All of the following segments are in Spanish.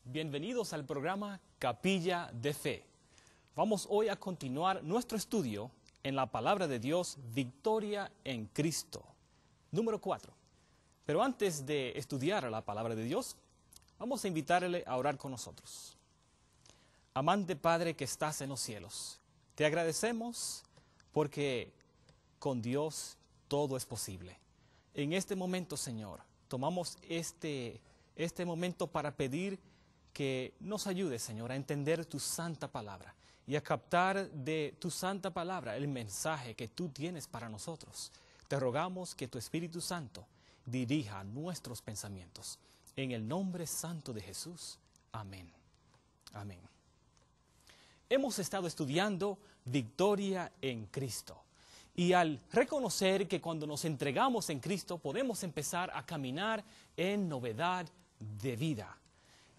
bienvenidos al programa Capilla de Fe. Vamos hoy a continuar nuestro estudio en la palabra de Dios, Victoria en Cristo. Número 4. Pero antes de estudiar la palabra de Dios, vamos a invitarle a orar con nosotros. Amante Padre que estás en los cielos, te agradecemos porque con Dios todo es posible. En este momento, Señor, tomamos este momento para pedir que nos ayude, Señor, a entender tu santa palabra y a captar de tu santa palabra el mensaje que tú tienes para nosotros. Te rogamos que tu Espíritu Santo dirija nuestros pensamientos. En el nombre santo de Jesús. Amén. Amén. Hemos estado estudiando Victoria en Cristo. Y al reconocer que cuando nos entregamos en Cristo podemos empezar a caminar en novedad de vida.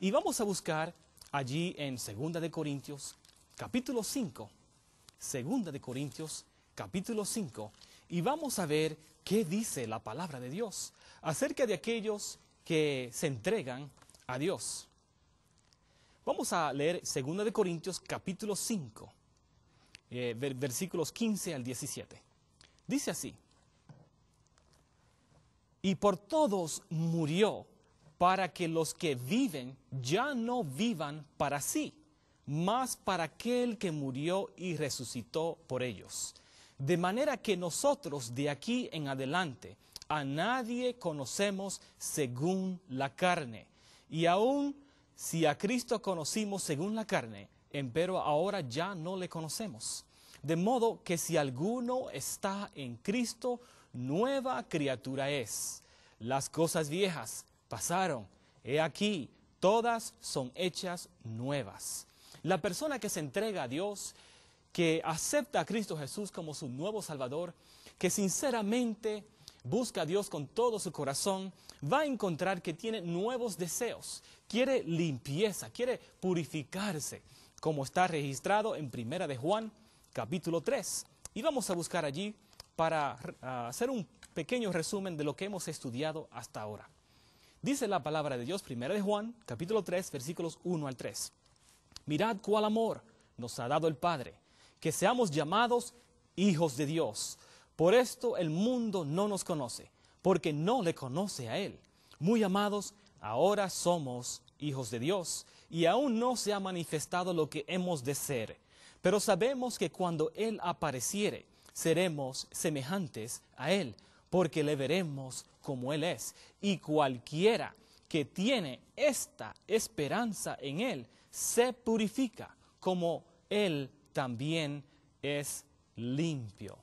Y vamos a buscar allí en 2 de Corintios, capítulo 5. 2 de Corintios, capítulo 5. Y vamos a ver qué dice la palabra de Dios acerca de aquellos que se entregan a Dios. Vamos a leer 2 de Corintios, capítulo 5, versículos 15 al 17. Dice así: y por todos murió, para que los que viven ya no vivan para sí, mas para aquel que murió y resucitó por ellos. De manera que nosotros de aquí en adelante a nadie conocemos según la carne. Y aun si a Cristo conocimos según la carne, empero ahora ya no le conocemos. De modo que si alguno está en Cristo, nueva criatura es. Las cosas viejas pasaron, he aquí, todas son hechas nuevas. La persona que se entrega a Dios, que acepta a Cristo Jesús como su nuevo Salvador, que sinceramente busca a Dios con todo su corazón, va a encontrar que tiene nuevos deseos, quiere limpieza, quiere purificarse, como está registrado en 1 de Juan, capítulo 3. Y vamos a buscar allí para hacer un pequeño resumen de lo que hemos estudiado hasta ahora. Dice la palabra de Dios, 1 de Juan, capítulo 3, versículos 1 al 3. Mirad cuál amor nos ha dado el Padre, que seamos llamados hijos de Dios. Por esto el mundo no nos conoce, porque no le conoce a Él. Muy amados, ahora somos hijos de Dios, y aún no se ha manifestado lo que hemos de ser. Pero sabemos que cuando Él apareciere, seremos semejantes a Él, porque le veremos como Él es. Y cualquiera que tiene esta esperanza en Él, se purifica, como Él también es limpio.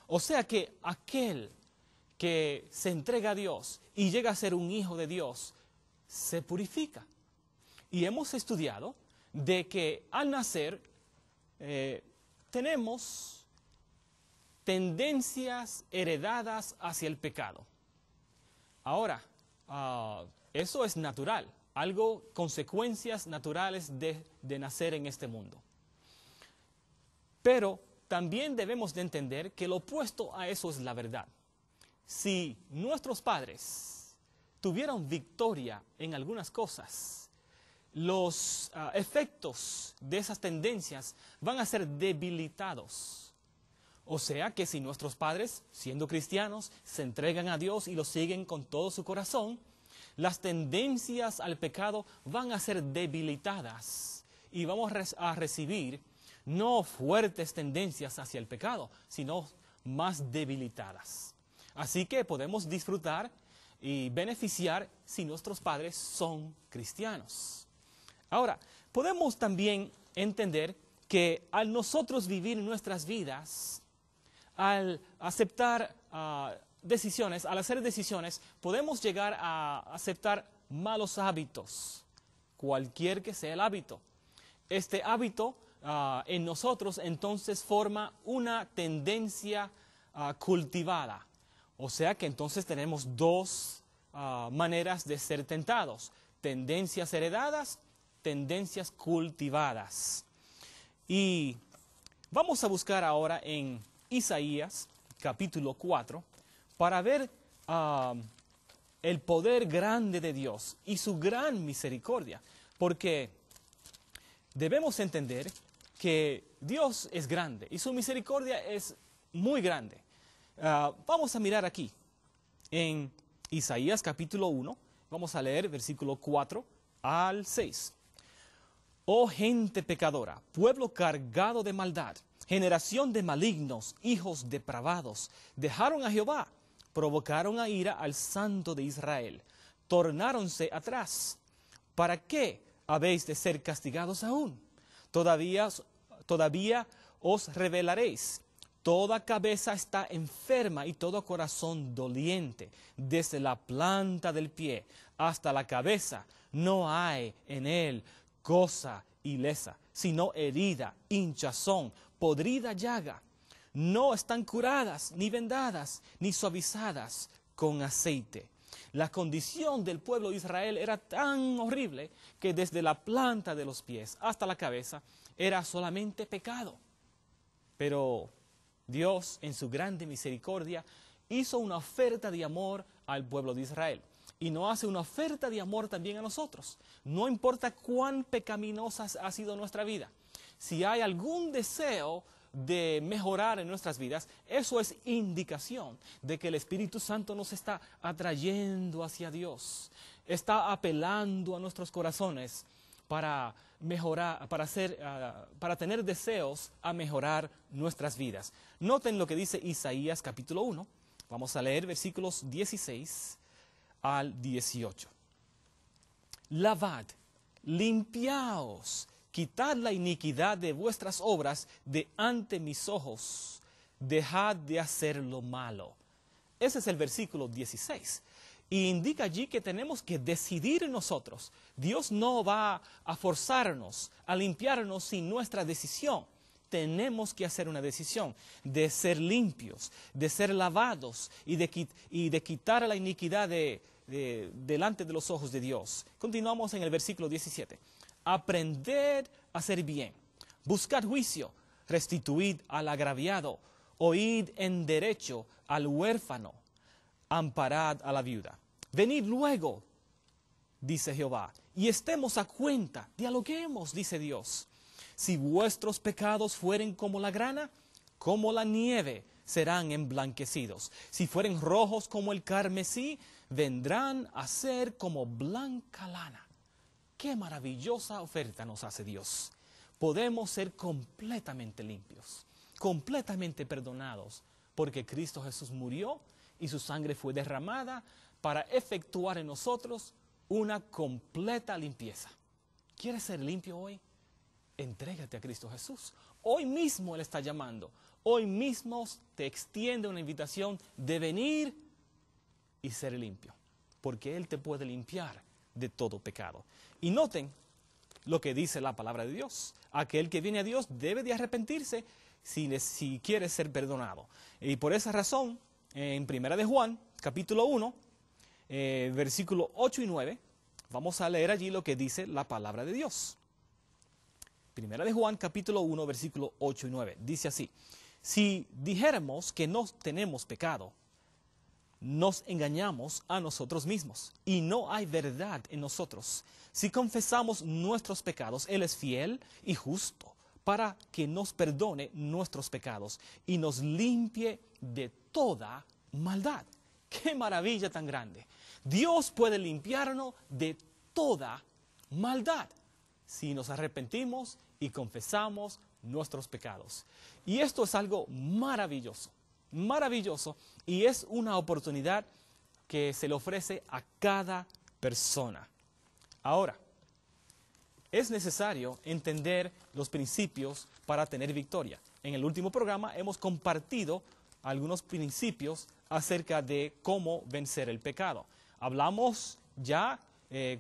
O sea que aquel que se entrega a Dios y llega a ser un hijo de Dios, se purifica. Y hemos estudiado de que al nacer tenemos tendencias heredadas hacia el pecado. Ahora, eso es natural, consecuencias naturales de nacer en este mundo. Pero también debemos de entender que lo opuesto a eso es la verdad. Si nuestros padres tuvieron victoria en algunas cosas, los efectos de esas tendencias van a ser debilitados. O sea que si nuestros padres, siendo cristianos, se entregan a Dios y lo siguen con todo su corazón, las tendencias al pecado van a ser debilitadas y vamos a recibir no fuertes tendencias hacia el pecado, sino más debilitadas. Así que podemos disfrutar y beneficiar si nuestros padres son cristianos. Ahora, podemos también entender que al nosotros vivir nuestras vidas, al aceptar decisiones, al hacer decisiones, podemos llegar a aceptar malos hábitos, cualquier que sea el hábito. Este hábito en nosotros entonces forma una tendencia cultivada. O sea que entonces tenemos dos maneras de ser tentados: tendencias heredadas, tendencias cultivadas. Y vamos a buscar ahora en Isaías, capítulo 4, para ver el poder grande de Dios y su gran misericordia. porque debemos entender que Dios es grande y su misericordia es muy grande. Vamos a mirar aquí en Isaías capítulo 1, vamos a leer versículo 4 al 6. Oh gente pecadora, pueblo cargado de maldad, generación de malignos, hijos depravados, dejaron a Jehová, provocaron a ira al Santo de Israel, tornáronse atrás. ¿Para qué habéis de ser castigados aún? Todavía os revelaréis. Toda cabeza está enferma y todo corazón doliente. Desde la planta del pie hasta la cabeza no hay en él cosa ilesa, sino herida, hinchazón, podrida llaga. No están curadas, ni vendadas, ni suavizadas con aceite. La condición del pueblo de Israel era tan horrible que desde la planta de los pies hasta la cabeza era solamente pecado. Pero Dios, en su grande misericordia, hizo una oferta de amor al pueblo de Israel. Y nos hace una oferta de amor también a nosotros. No importa cuán pecaminosa ha sido nuestra vida. Si hay algún deseo de mejorar en nuestras vidas, eso es indicación de que el Espíritu Santo nos está atrayendo hacia Dios. Está apelando a nuestros corazones para mejorar, para tener deseos a mejorar nuestras vidas. Noten lo que dice Isaías capítulo 1. Vamos a leer versículos 16 al 18. Lavad, limpiaos, quitad la iniquidad de vuestras obras de ante mis ojos, dejad de hacer lo malo. Ese es el versículo 16. Y indica allí que tenemos que decidir nosotros. Dios no va a forzarnos, a limpiarnos sin nuestra decisión. Tenemos que hacer una decisión de ser limpios, de ser lavados y de quitar la iniquidad delante de los ojos de Dios. Continuamos en el versículo 17. Aprended a hacer bien, buscad juicio, restituid al agraviado, oíd en derecho al huérfano, amparad a la viuda. Venid luego, dice Jehová, y estemos a cuenta, dialoguemos, dice Dios. Si vuestros pecados fueren como la grana, como la nieve, serán emblanquecidos. Si fueren rojos como el carmesí, vendrán a ser como blanca lana. Qué maravillosa oferta nos hace Dios. Podemos ser completamente limpios, completamente perdonados, porque Cristo Jesús murió y su sangre fue derramada para efectuar en nosotros una completa limpieza. ¿Quieres ser limpio hoy? Entrégate a Cristo Jesús. Hoy mismo Él está llamando. Hoy mismo te extiende una invitación de venir y ser limpio, porque Él te puede limpiar de todo pecado. Y noten lo que dice la palabra de Dios. Aquel que viene a Dios debe de arrepentirse si quiere ser perdonado. Y por esa razón, en 1 de Juan, capítulo 1, versículo 8 y 9, vamos a leer allí lo que dice la palabra de Dios. 1 de Juan, capítulo 1, versículo 8 y 9. Dice así: si dijéramos que no tenemos pecado, nos engañamos a nosotros mismos y no hay verdad en nosotros. Si confesamos nuestros pecados, Él es fiel y justo para que nos perdone nuestros pecados y nos limpie de toda maldad. ¡Qué maravilla tan grande! Dios puede limpiarnos de toda maldad si nos arrepentimos y confesamos nuestros pecados. Y esto es algo maravilloso, maravilloso, y es una oportunidad que se le ofrece a cada persona. Ahora, es necesario entender los principios para tener victoria. En el último programa hemos compartido algunos principios acerca de cómo vencer el pecado. Hablamos ya,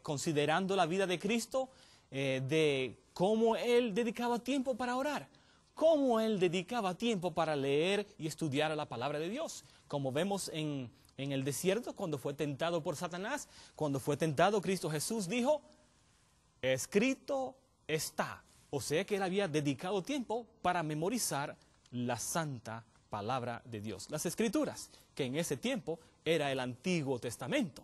considerando la vida de Cristo, de cómo Él dedicaba tiempo para orar, cómo Él dedicaba tiempo para leer y estudiar la palabra de Dios. Como vemos en el desierto, cuando fue tentado por Satanás, cuando fue tentado, Cristo Jesús dijo: escrito está. O sea que Él había dedicado tiempo para memorizar la santa palabra de Dios, las Escrituras, que en ese tiempo era el Antiguo Testamento.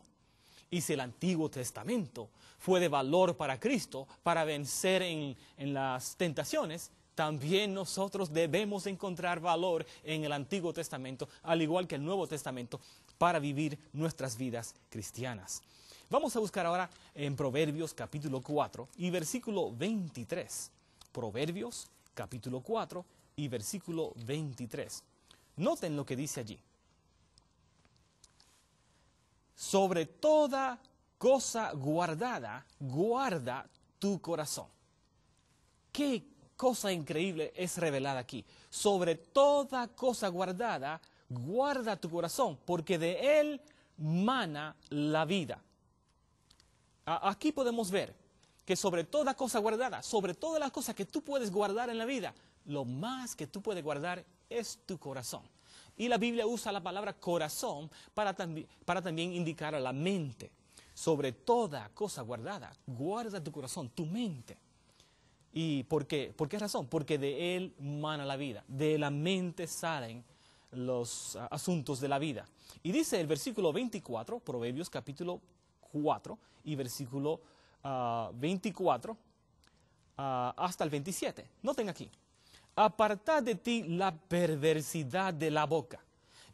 Y si el Antiguo Testamento fue de valor para Cristo, para vencer en las tentaciones, también nosotros debemos encontrar valor en el Antiguo Testamento, al igual que el Nuevo Testamento, para vivir nuestras vidas cristianas. Vamos a buscar ahora en Proverbios capítulo 4 y versículo 23. Proverbios capítulo 4 y versículo 23. Noten lo que dice allí. Sobre toda cosa guardada, guarda tu corazón. Qué cosa increíble es revelada aquí. Sobre toda cosa guardada, guarda tu corazón, porque de él mana la vida. Aquí podemos ver que sobre toda cosa guardada, sobre todas las cosas que tú puedes guardar en la vida, lo más que tú puedes guardar es tu corazón. Y la Biblia usa la palabra corazón para también indicar a la mente. Sobre toda cosa guardada, guarda tu corazón, tu mente. ¿Y por qué? ¿Por qué razón? Porque de él mana la vida. De la mente salen los asuntos de la vida. Y dice el versículo 24, Proverbios capítulo 4 y versículo 24 hasta el 27. Noten aquí. Apartad de ti la perversidad de la boca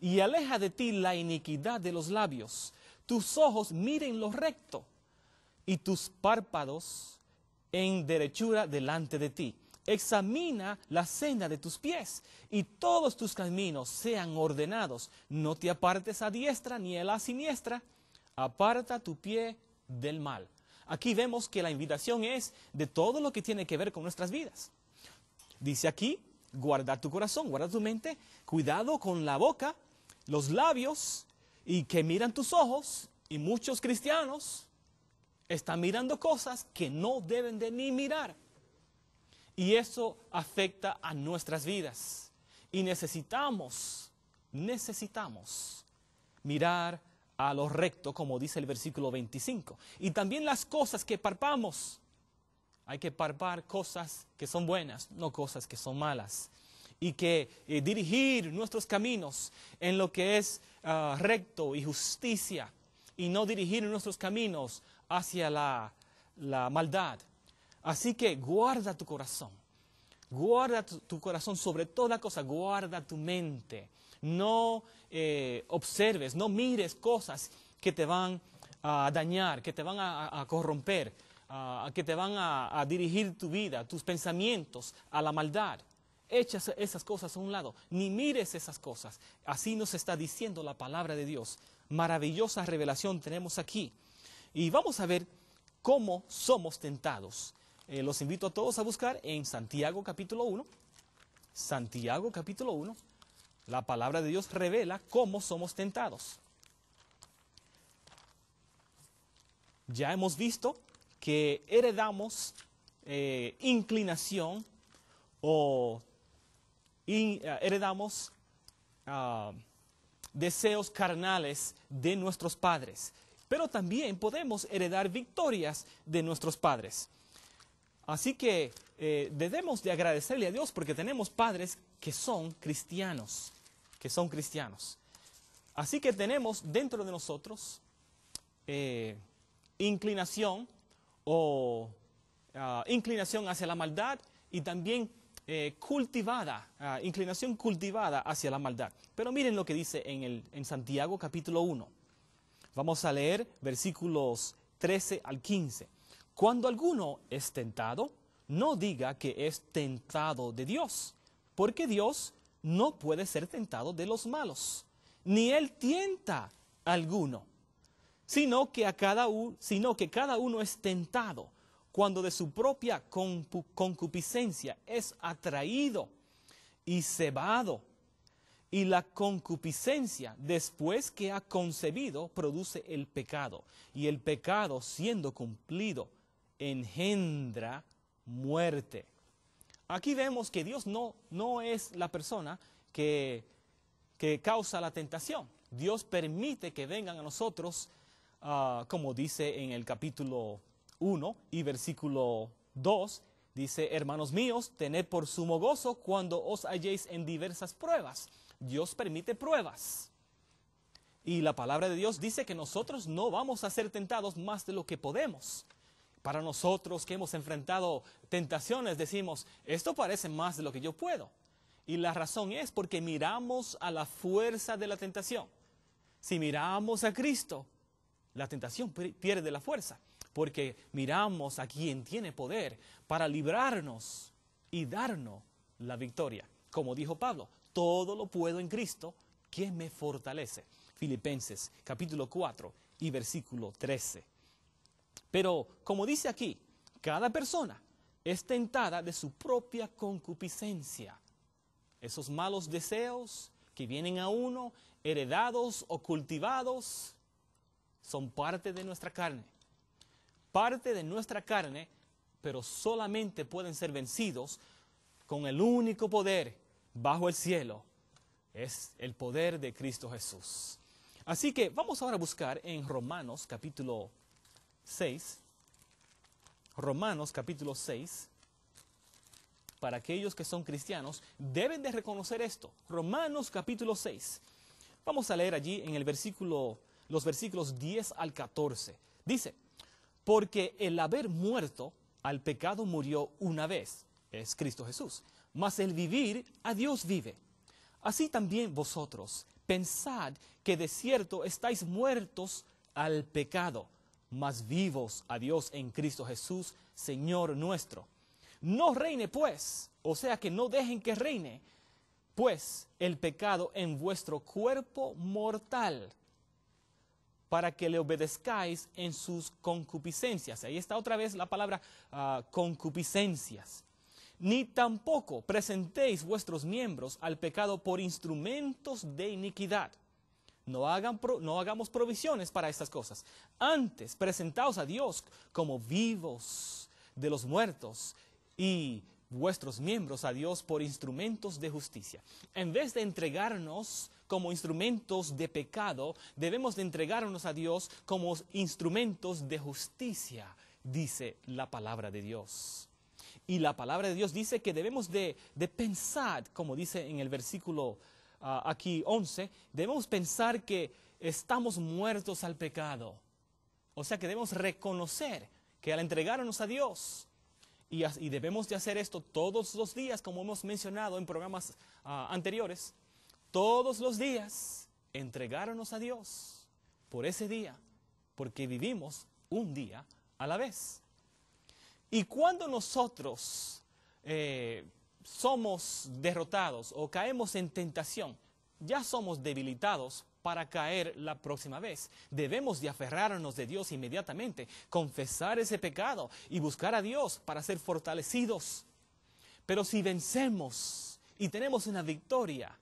y aleja de ti la iniquidad de los labios. Tus ojos miren lo recto y tus párpados en derechura delante de ti. Examina la senda de tus pies y todos tus caminos sean ordenados. No te apartes a diestra ni a la siniestra. Aparta tu pie del mal. Aquí vemos que la invitación es de todo lo que tiene que ver con nuestras vidas. Dice aquí, guarda tu corazón, guarda tu mente, cuidado con la boca, los labios y que miran tus ojos. Y muchos cristianos están mirando cosas que no deben de ni mirar. Y eso afecta a nuestras vidas. Y necesitamos mirar a lo recto, como dice el versículo 25. Y también las cosas que palpamos. Hay que palpar cosas que son buenas, no cosas que son malas. Y que dirigir nuestros caminos en lo que es recto y justicia. Y no dirigir nuestros caminos hacia la maldad. Así que guarda tu corazón. Guarda tu corazón sobre toda cosa. Guarda tu mente. No observes, no mires cosas que te van a dañar, que te van a corromper. Que te van a dirigir tu vida, tus pensamientos a la maldad. Echa esas cosas a un lado, ni mires esas cosas. Así nos está diciendo la palabra de Dios. Maravillosa revelación tenemos aquí. Y vamos a ver cómo somos tentados. Los invito a todos a buscar en Santiago capítulo 1. Santiago capítulo 1. La palabra de Dios revela cómo somos tentados. Ya hemos visto que heredamos inclinación o heredamos deseos carnales de nuestros padres. Pero también podemos heredar victorias de nuestros padres. Así que debemos de agradecerle a Dios porque tenemos padres que son cristianos. Así que tenemos dentro de nosotros inclinación o inclinación hacia la maldad y también inclinación cultivada hacia la maldad. Pero miren lo que dice en Santiago capítulo 1. Vamos a leer versículos 13 al 15. Cuando alguno es tentado, no diga que es tentado de Dios, porque Dios no puede ser tentado de los malos, ni él tienta a alguno, sino que cada uno es tentado cuando de su propia concupiscencia es atraído y cebado. Y la concupiscencia, después que ha concebido, produce el pecado. Y el pecado, siendo cumplido, engendra muerte. Aquí vemos que Dios no es la persona que causa la tentación. Dios permite que vengan a nosotros, como dice en el capítulo 1 y versículo 2, dice: hermanos míos, tened por sumo gozo cuando os halléis en diversas pruebas. Dios permite pruebas. Y la palabra de Dios dice que nosotros no vamos a ser tentados más de lo que podemos. Para nosotros que hemos enfrentado tentaciones, decimos, esto parece más de lo que yo puedo. Y la razón es porque miramos a la fuerza de la tentación. Si miramos a Cristo, la tentación pierde la fuerza, porque miramos a quien tiene poder para librarnos y darnos la victoria. Como dijo Pablo, todo lo puedo en Cristo, quien me fortalece. Filipenses capítulo 4 y versículo 13. Pero como dice aquí, cada persona es tentada de su propia concupiscencia. Esos malos deseos que vienen a uno, heredados o cultivados, son parte de nuestra carne. Parte de nuestra carne, pero solamente pueden ser vencidos con el único poder bajo el cielo. Es el poder de Cristo Jesús. Así que vamos ahora a buscar en Romanos capítulo 6. Romanos capítulo 6. Para aquellos que son cristianos, deben de reconocer esto. Romanos capítulo 6. Vamos a leer allí en los versículos 10 al 14. Dice, porque el haber muerto al pecado murió una vez, es Cristo Jesús, mas el vivir a Dios vive. Así también vosotros, pensad que de cierto estáis muertos al pecado, mas vivos a Dios en Cristo Jesús, Señor nuestro. No reine pues, o sea que no dejen que reine, pues el pecado en vuestro cuerpo mortal, para que le obedezcáis en sus concupiscencias. Ahí está otra vez la palabra concupiscencias. Ni tampoco presentéis vuestros miembros al pecado por instrumentos de iniquidad. No hagamos provisiones para estas cosas. Antes, presentaos a Dios como vivos de los muertos y vuestros miembros a Dios por instrumentos de justicia. En vez de entregarnos como instrumentos de pecado, debemos de entregarnos a Dios como instrumentos de justicia, dice la palabra de Dios. Y la palabra de Dios dice que debemos de pensar, como dice en el versículo aquí 11, debemos pensar que estamos muertos al pecado. O sea que debemos reconocer que al entregarnos a Dios, y debemos de hacer esto todos los días, como hemos mencionado en programas anteriores, todos los días entregarnos a Dios por ese día, porque vivimos un día a la vez. Y cuando nosotros somos derrotados o caemos en tentación, ya somos debilitados para caer la próxima vez. Debemos de aferrarnos de Dios inmediatamente, confesar ese pecado y buscar a Dios para ser fortalecidos. Pero si vencemos y tenemos una victoria,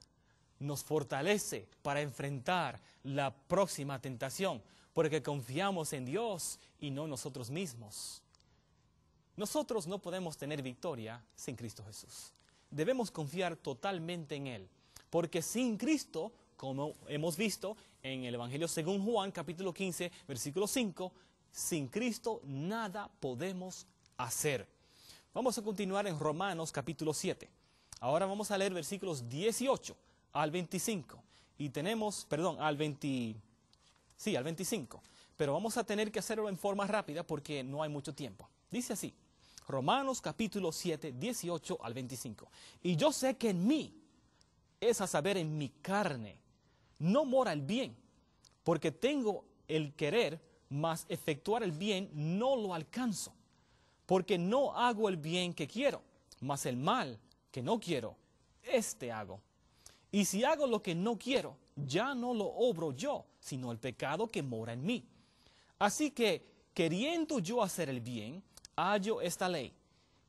nos fortalece para enfrentar la próxima tentación, porque confiamos en Dios y no nosotros mismos. Nosotros no podemos tener victoria sin Cristo Jesús. Debemos confiar totalmente en Él, porque sin Cristo, como hemos visto en el Evangelio según Juan, capítulo 15, versículo 5, sin Cristo nada podemos hacer. Vamos a continuar en Romanos capítulo 7. Ahora vamos a leer versículos 18 al 25. Y tenemos, al 25. Pero vamos a tener que hacerlo en forma rápida porque no hay mucho tiempo. Dice así, Romanos capítulo 7, 18 al 25. Y yo sé que en mí, es a saber en mi carne, no mora el bien, porque tengo el querer, mas efectuar el bien no lo alcanzo. Porque no hago el bien que quiero, mas el mal que no quiero, este hago. Y si hago lo que no quiero, ya no lo obro yo, sino el pecado que mora en mí. Así que, queriendo yo hacer el bien, hallo esta ley,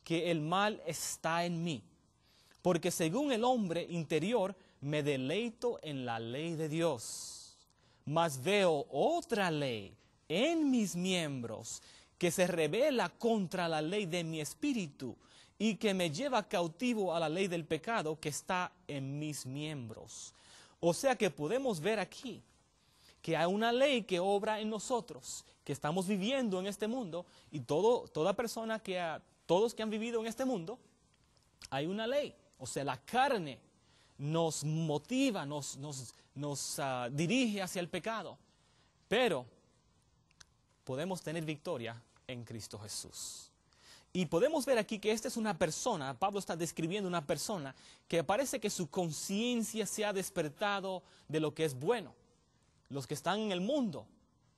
que el mal está en mí. Porque según el hombre interior, me deleito en la ley de Dios. Mas veo otra ley en mis miembros, que se rebela contra la ley de mi espíritu y que me lleva cautivo a la ley del pecado que está en mis miembros. O sea que podemos ver aquí que hay una ley que obra en nosotros, que estamos viviendo en este mundo, y toda persona todos que han vivido en este mundo, hay una ley, o sea, la carne nos motiva, nos dirige hacia el pecado. Pero podemos tener victoria en Cristo Jesús. Y podemos ver aquí que esta es una persona, Pablo está describiendo una persona que parece que su conciencia se ha despertado de lo que es bueno. Los que están en el mundo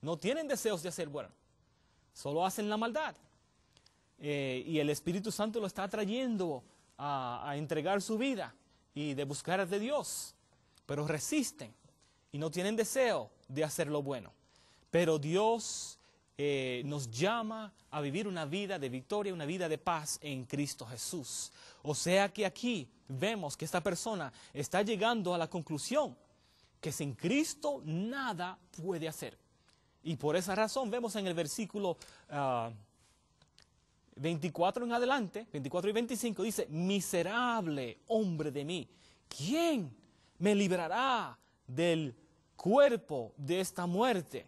no tienen deseos de hacer bueno, solo hacen la maldad. Y el Espíritu Santo lo está trayendo a entregar su vida y de buscar de Dios, pero resisten y no tienen deseo de hacer lo bueno. Pero Dios nos llama a vivir una vida de victoria, una vida de paz en Cristo Jesús. O sea que aquí vemos que esta persona está llegando a la conclusión que sin Cristo nada puede hacer. Y por esa razón vemos en el versículo 24 en adelante, 24 y 25, dice: miserable hombre de mí, ¿quién me librará del cuerpo de esta muerte?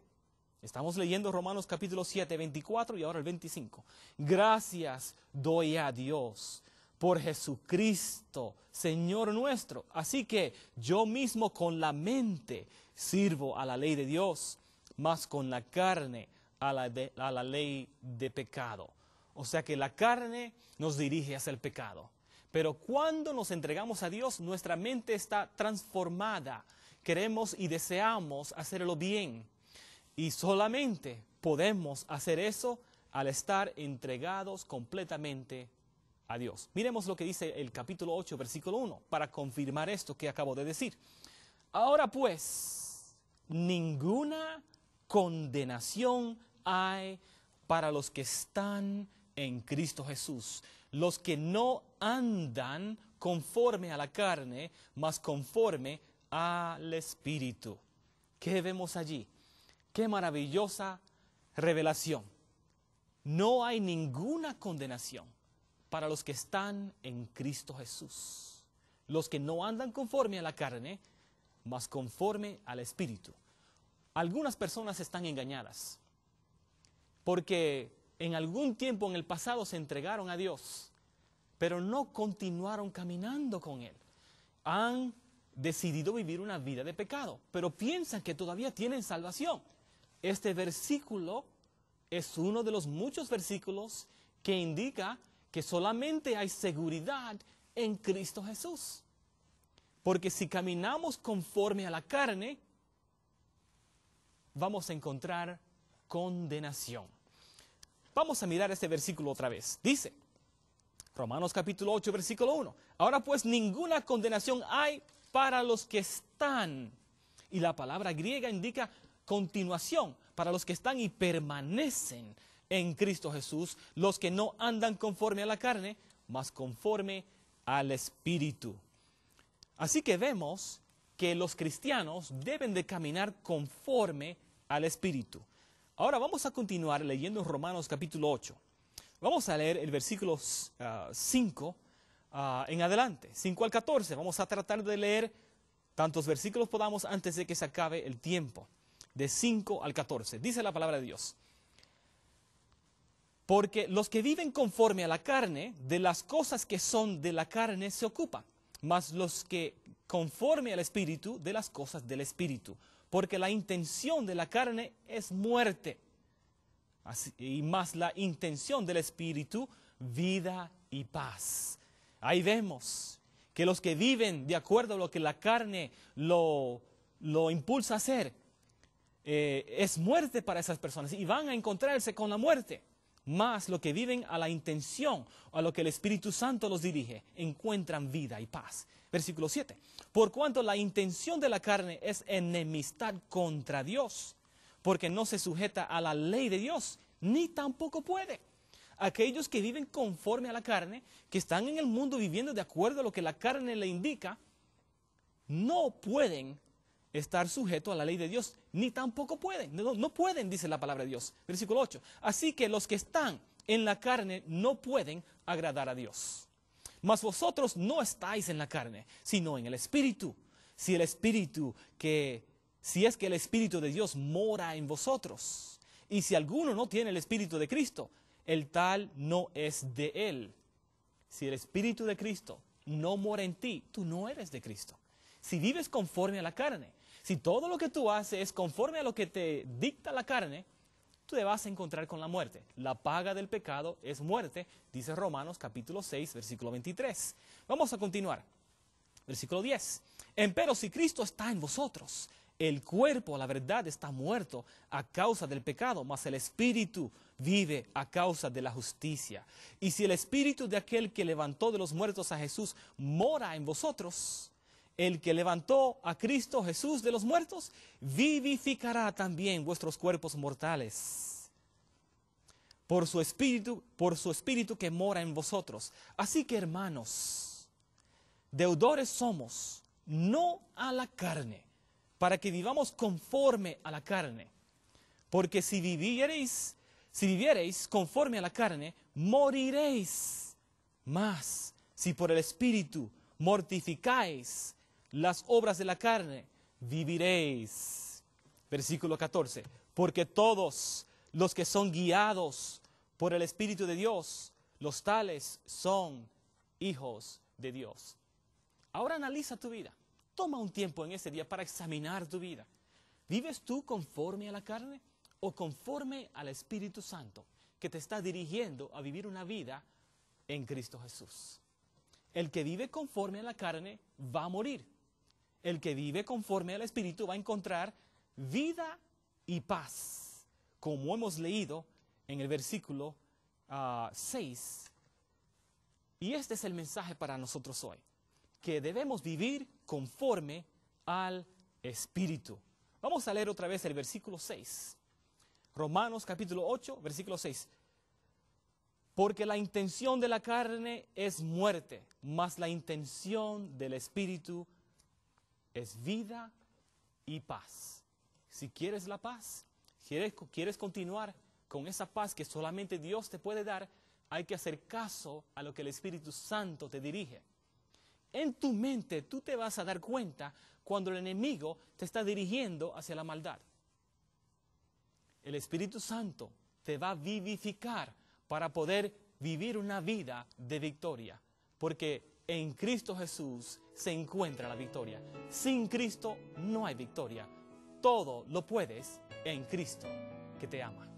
Estamos leyendo Romanos capítulo 7, 24 y ahora el 25. Gracias doy a Dios por Jesucristo, Señor nuestro. Así que yo mismo con la mente sirvo a la ley de Dios, mas con la carne a la ley de pecado. O sea que la carne nos dirige hacia el pecado. Pero cuando nos entregamos a Dios, nuestra mente está transformada. Queremos y deseamos hacerlo bien. Y solamente podemos hacer eso al estar entregados completamente a Dios. Miremos lo que dice el capítulo 8, versículo 1, para confirmar esto que acabo de decir. Ahora pues, ninguna condenación hay para los que están en Cristo Jesús, los que no andan conforme a la carne, mas conforme al Espíritu. ¿Qué vemos allí? ¡Qué maravillosa revelación! No hay ninguna condenación para los que están en Cristo Jesús. Los que no andan conforme a la carne, mas conforme al Espíritu. Algunas personas están engañadas porque en algún tiempo en el pasado se entregaron a Dios, pero no continuaron caminando con Él. Han decidido vivir una vida de pecado, pero piensan que todavía tienen salvación. Este versículo es uno de los muchos versículos que indica que solamente hay seguridad en Cristo Jesús. Porque si caminamos conforme a la carne, vamos a encontrar condenación. Vamos a mirar este versículo otra vez. Dice, Romanos capítulo 8, versículo 1. Ahora pues ninguna condenación hay para los que están. Y la palabra griega indica continuación, para los que están y permanecen en Cristo Jesús, los que no andan conforme a la carne, mas conforme al Espíritu. Así que vemos que los cristianos deben de caminar conforme al Espíritu. Ahora vamos a continuar leyendo Romanos capítulo 8. Vamos a leer el versículo 5 en adelante, 5 al 14. Vamos a tratar de leer tantos versículos podamos antes de que se acabe el tiempo. De 5 al 14. Dice la palabra de Dios: porque los que viven conforme a la carne, de las cosas que son de la carne se ocupan, mas los que conforme al Espíritu, de las cosas del Espíritu. Porque la intención de la carne es muerte, y más la intención del Espíritu, vida y paz. Ahí vemos que los que viven de acuerdo a lo que la carne lo impulsa a hacer, es muerte para esas personas y van a encontrarse con la muerte. Más lo que viven a la intención, a lo que el Espíritu Santo los dirige, encuentran vida y paz. Versículo 7. Por cuanto la intención de la carne es enemistad contra Dios, porque no se sujeta a la ley de Dios, ni tampoco puede. Aquellos que viven conforme a la carne, que están en el mundo viviendo de acuerdo a lo que la carne le indica, no pueden estar sujetos a la ley de Dios, ni tampoco pueden. No pueden, dice la palabra de Dios. Versículo 8. Así que los que están en la carne no pueden agradar a Dios. Mas vosotros no estáis en la carne, sino en el Espíritu. Si es que el Espíritu de Dios mora en vosotros. Y si alguno no tiene el Espíritu de Cristo, el tal no es de él. Si el Espíritu de Cristo no mora en ti, tú no eres de Cristo. Si vives conforme a la carne, si todo lo que tú haces es conforme a lo que te dicta la carne, tú te vas a encontrar con la muerte. La paga del pecado es muerte, dice Romanos capítulo 6, versículo 23. Vamos a continuar. Versículo 10. Empero si Cristo está en vosotros, el cuerpo, la verdad, está muerto a causa del pecado, mas el espíritu vive a causa de la justicia. Y si el espíritu de aquel que levantó de los muertos a Jesús mora en vosotros, el que levantó a Cristo Jesús de los muertos, vivificará también vuestros cuerpos mortales por su espíritu que mora en vosotros. Así que, hermanos, deudores somos, no a la carne, para que vivamos conforme a la carne. Porque si viviereis conforme a la carne, moriréis. Mas si por el Espíritu mortificáis las obras de la carne, viviréis. Versículo 14. Porque todos los que son guiados por el Espíritu de Dios, los tales son hijos de Dios. Ahora analiza tu vida. Toma un tiempo en ese día para examinar tu vida. ¿Vives tú conforme a la carne o conforme al Espíritu Santo que te está dirigiendo a vivir una vida en Cristo Jesús? El que vive conforme a la carne va a morir. El que vive conforme al Espíritu va a encontrar vida y paz, como hemos leído en el versículo 6. Y este es el mensaje para nosotros hoy, que debemos vivir conforme al Espíritu. Vamos a leer otra vez el versículo 6. Romanos capítulo 8, versículo 6. Porque la intención de la carne es muerte, mas la intención del Espíritu es vida y paz. Si quieres la paz, quieres continuar con esa paz que solamente Dios te puede dar, hay que hacer caso a lo que el Espíritu Santo te dirige. En tu mente tú te vas a dar cuenta cuando el enemigo te está dirigiendo hacia la maldad. El Espíritu Santo te va a vivificar para poder vivir una vida de victoria, porque en Cristo Jesús se encuentra la victoria. Sin Cristo no hay victoria. Todo lo puedes en Cristo que te ama.